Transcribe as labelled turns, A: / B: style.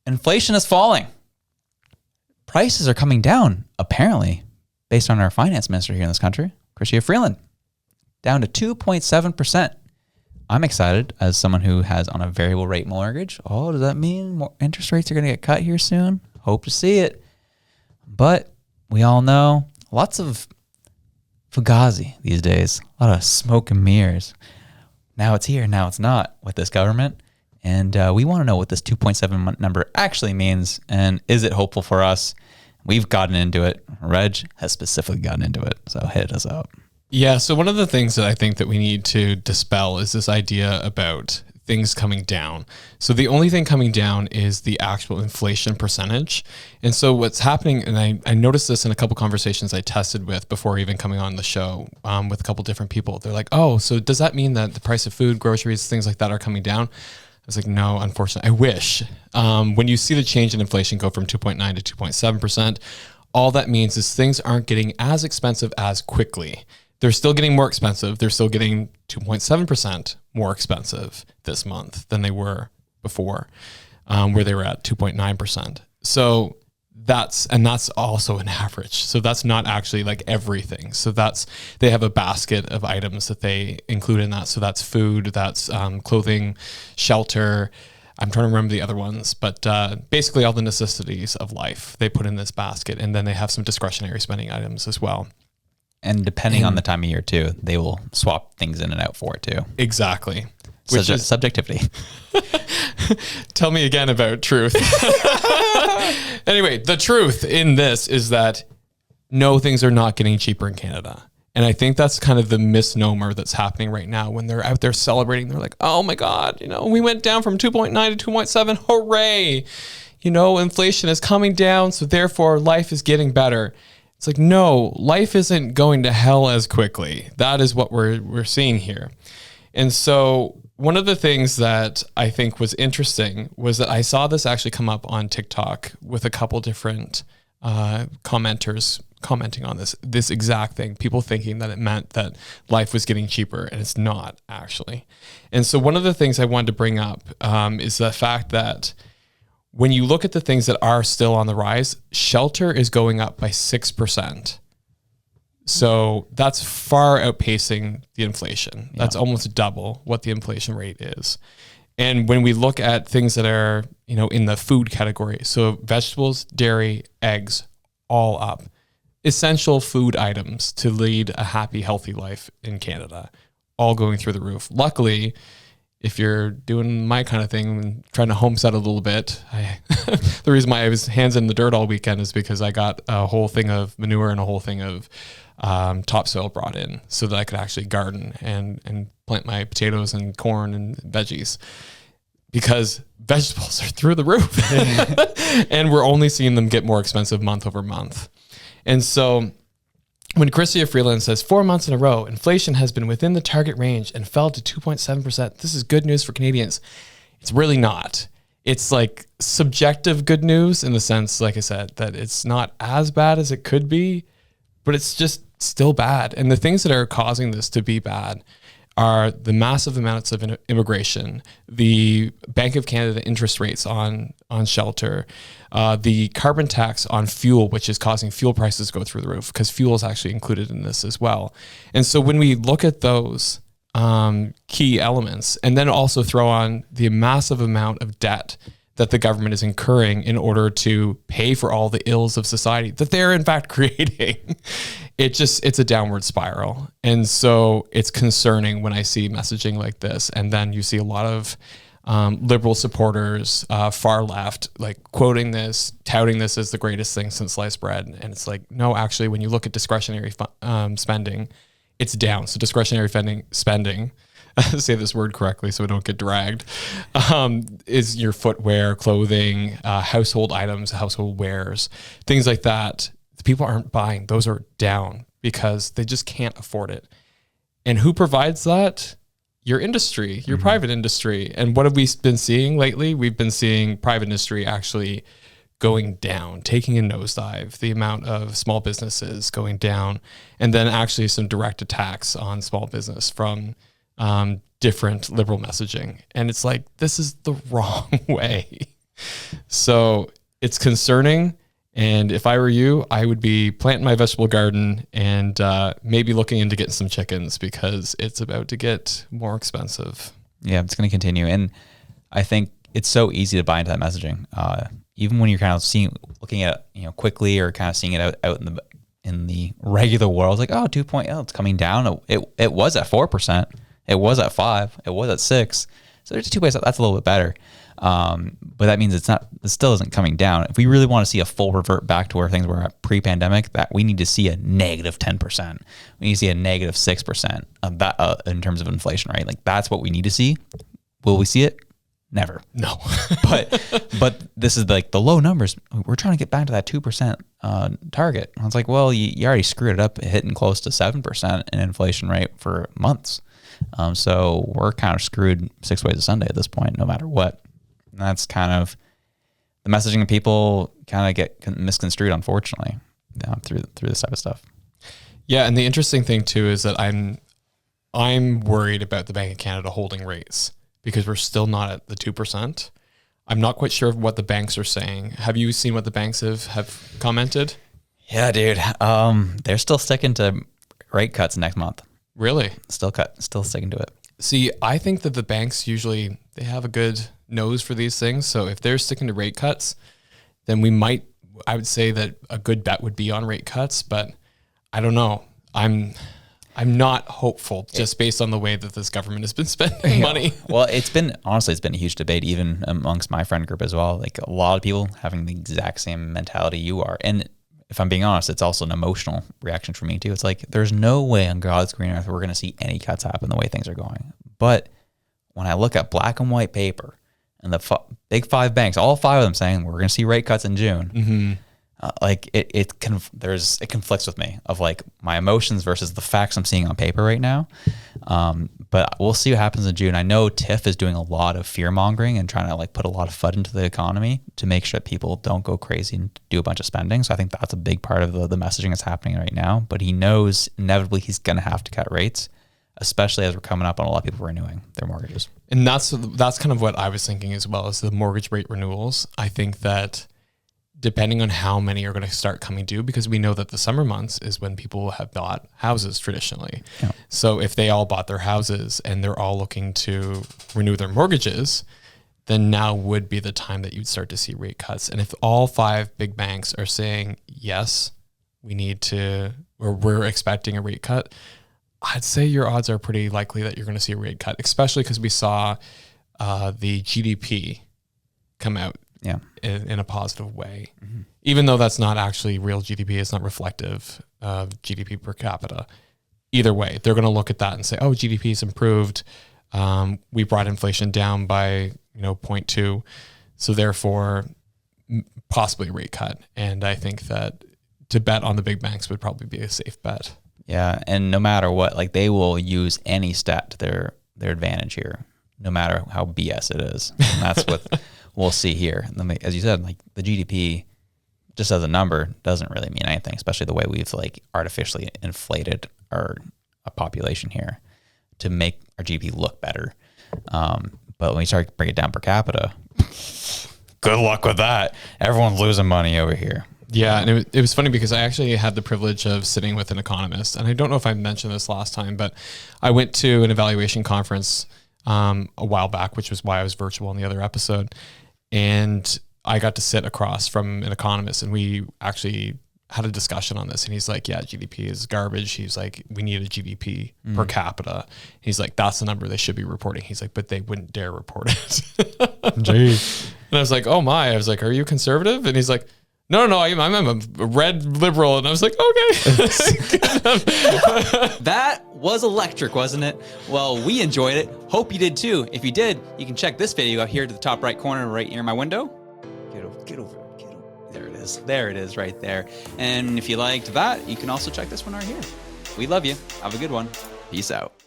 A: inflation is falling. Prices are coming down, apparently, based on our finance minister here in this country, Chrystia Freeland, down to 2.7%. I'm excited as someone who has on a variable rate mortgage. Oh, does that mean more interest rates are going to get cut here soon? Hope to see it. But we all know lots of fugazi these days, a lot of smoke and mirrors. Now it's here, now it's not with this government. And we want to know what this 2.7 number actually means, and is it hopeful for us? We've gotten into it. Reg has specifically gotten into it, so hit us up.
B: Yeah, so one of the things that I think that we need to dispel is this idea about things coming down. So the only thing coming down is the actual inflation percentage. And so what's happening, and I noticed this in a couple conversations I tested with before even coming on the show with a couple different people. They're like, oh, so does that mean that the price of food, groceries, things like that are coming down? I was like, no, unfortunately, I wish. When you see the change in inflation go from 2.9 to 2.7%, all that means is things aren't getting as expensive as quickly. They're still getting more expensive. They're still getting 2.7% more expensive this month than they were before, where they were at 2.9%. So that's also an average. So that's not actually like everything. So they have a basket of items that they include in that. So that's food, that's clothing, shelter. I'm trying to remember the other ones, but basically all the necessities of life they put in this basket. And then they have some discretionary spending items as well.
A: And depending on the time of year too, they will swap things in and out for it too.
B: Exactly.
A: Which is subjectivity.
B: Tell me again about truth. Anyway, the truth in this is that no, things are not getting cheaper in Canada. And I think that's kind of the misnomer that's happening right now when they're out there celebrating. They're like, oh my God, we went down from 2.9 to 2.7. Hooray. Inflation is coming down. So therefore life is getting better. It's like, no, life isn't going to hell as quickly. That is what we're seeing here. And so one of the things that I think was interesting was that I saw this actually come up on TikTok with a couple different commenters commenting on this exact thing, people thinking that it meant that life was getting cheaper, and it's not actually. And so one of the things I wanted to bring up is the fact that when you look at the things that are still on the rise, shelter is going up by 6%. So that's far outpacing the inflation. Yeah. That's almost double what the inflation rate is. And when we look at things that are, in the food category, so vegetables, dairy, eggs, all up. Essential food items to lead a happy, healthy life in Canada, all going through the roof. Luckily, if you're doing my kind of thing and trying to homestead a little bit, the reason why I was hands in the dirt all weekend is because I got a whole thing of manure and a whole thing of topsoil brought in so that I could actually garden and plant my potatoes and corn and veggies, because vegetables are through the roof and we're only seeing them get more expensive month over month. And so when Chrystia Freeland says 4 months in a row, inflation has been within the target range and fell to 2.7%. This is good news for Canadians. It's really not. It's like subjective good news in the sense, like I said, that it's not as bad as it could be, but it's just still bad. And the things that are causing this to be bad are the massive amounts of immigration, the Bank of Canada interest rates on shelter, the carbon tax on fuel, which is causing fuel prices to go through the roof because fuel is actually included in this as well. And so when we look at those key elements and then also throw on the massive amount of debt that the government is incurring in order to pay for all the ills of society that they're in fact creating, it's a downward spiral. And so it's concerning when I see messaging like this. And then you see a lot of liberal supporters, far left, like quoting this, touting this as the greatest thing since sliced bread. And it's like, no, actually, when you look at discretionary spending, it's down. So discretionary spending, say this word correctly so we don't get dragged, is your footwear, clothing, household items, household wares, things like that. The people aren't buying. Those are down because they just can't afford it. And who provides that? Your industry, your private industry. And what have we been seeing lately? We've been seeing private industry actually going down, taking a nosedive, the amount of small businesses going down, and then actually some direct attacks on small business from different liberal messaging. And it's like, this is the wrong way. So it's concerning. And if I were you, I would be planting my vegetable garden and maybe looking into getting some chickens because it's about to get more expensive.
A: Yeah, it's going to continue. And I think it's so easy to buy into that messaging. Even when you're kind of looking at it, quickly or kind of seeing it out in the regular world, like, oh, 2.0, it's coming down. It was at 4%. It was at 5%. It was at 6%. So there's 2 ways. That's a little bit better. But that means it still isn't coming down. If we really want to see a full revert back to where things were at pre-pandemic, that we need to see a negative 10%. We need to see a negative 6% of that in terms of inflation, right? Like that's what we need to see. Will we see it? Never.
B: No.
A: but this is like the low numbers. We're trying to get back to that 2% target. I was like, well, you already screwed it up, hitting close to 7% in inflation rate for months. So we're kind of screwed 6 ways to Sunday at this point, no matter what. And that's kind of the messaging of people kind of get misconstrued, unfortunately, through this type of stuff.
B: Yeah, and the interesting thing too is that I'm worried about the Bank of Canada holding rates because we're still not at the 2%. I'm not quite sure what the banks are saying. Have you seen what the banks have commented?
A: Yeah, dude. They're still sticking to rate cuts next month.
B: Really?
A: Still sticking to it.
B: See, I think that the banks usually, they have a good nose for these things. So if they're sticking to rate cuts, then I would say that a good bet would be on rate cuts, but I don't know. I'm not hopeful just based on the way that this government has been spending money.
A: Well, it's been a huge debate even amongst my friend group as well. Like a lot of people having the exact same mentality you are. And if I'm being honest, it's also an emotional reaction for me too. It's like, there's no way on God's green earth we're going to see any cuts happen the way things are going. But when I look at black and white paper and the big 5 banks, all 5 of them saying we're going to see rate cuts in June, it conflicts with me of like my emotions versus the facts I'm seeing on paper right now. But we'll see what happens in June. I know TIF is doing a lot of fear mongering and trying to like put a lot of FUD into the economy to make sure that people don't go crazy and do a bunch of spending. So I think that's a big part of the messaging that's happening right now. But he knows inevitably he's going to have to cut rates, especially as we're coming up on a lot of people renewing their mortgages.
B: And that's kind of what I was thinking as well as the mortgage rate renewals. I think that depending on how many are going to start coming due, because we know that the summer months is when people have bought houses traditionally. Yeah. So if they all bought their houses and they're all looking to renew their mortgages, then now would be the time that you'd start to see rate cuts. And if all 5 big banks are saying, yes, we need to, or we're expecting a rate cut, I'd say your odds are pretty likely that you're going to see a rate cut, especially because we saw the GDP come out in a positive way. Mm-hmm. Even though that's not actually real GDP, it's not reflective of GDP per capita. Either way, they're going to look at that and say, oh, GDP is improved. We brought inflation down by 0.2. So therefore, possibly a rate cut. And I think that to bet on the big banks would probably be a safe bet.
A: Yeah, and no matter what, like they will use any stat to their advantage here, no matter how BS it is. And that's what we'll see here. As you said, like the GDP, just as a number, doesn't really mean anything, especially the way we've like artificially inflated our population here to make our GDP look better. But when we start to bring it down per capita, good luck with that. Everyone's losing money over here.
B: Yeah, and it was funny because I actually had the privilege of sitting with an economist, and I don't know if I mentioned this last time, but I went to an evaluation conference a while back, which was why I was virtual in the other episode, and I got to sit across from an economist, and we actually had a discussion on this, and he's like, yeah, GDP is garbage. He's like, we need a GDP per capita. He's like, that's the number they should be reporting. He's like, but they wouldn't dare report it.
A: Jeez.
B: And I was like, oh my. I was like, are you conservative? And he's like, no, I'm a red liberal. And I was like, okay.
A: That was electric, wasn't it? Well, we enjoyed it. Hope you did too. If you did, you can check this video out here to the top right corner right near my window. Get over. There it is right there. And if you liked that, you can also check this one right here. We love you. Have a good one. Peace out.